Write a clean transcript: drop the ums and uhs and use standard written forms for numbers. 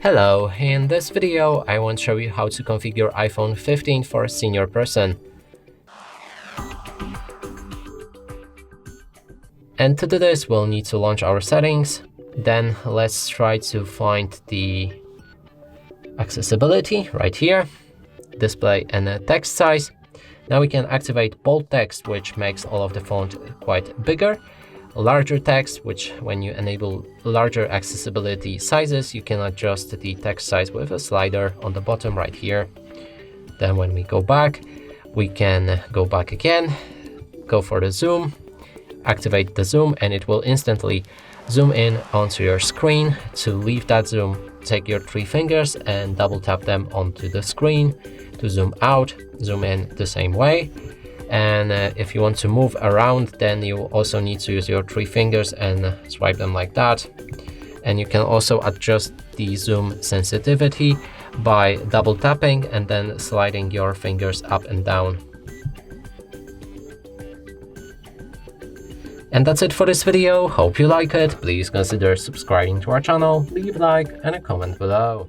Hello, in this video I want to show you how to configure iPhone 15 for a senior person. And to do this we'll need to launch our settings, then let's try to find the accessibility right here, display and text size. Now we can activate bold text, which makes all of the font quite bigger. Larger text, which when you enable larger accessibility sizes, you can adjust the text size with a slider on the bottom right here. Then when we go back, we can go back again, go for the zoom, activate the zoom, and it will instantly zoom in onto your screen. To leave that zoom, take your three fingers and double tap them onto the screen. To zoom out, zoom in the same way. And if you want to move around, then you also need to use your three fingers and swipe them like that. And you can also adjust the zoom sensitivity by double tapping and then sliding your fingers up and down. And that's it for this video. Hope you like it. Please consider subscribing to our channel, leave a like and a comment below.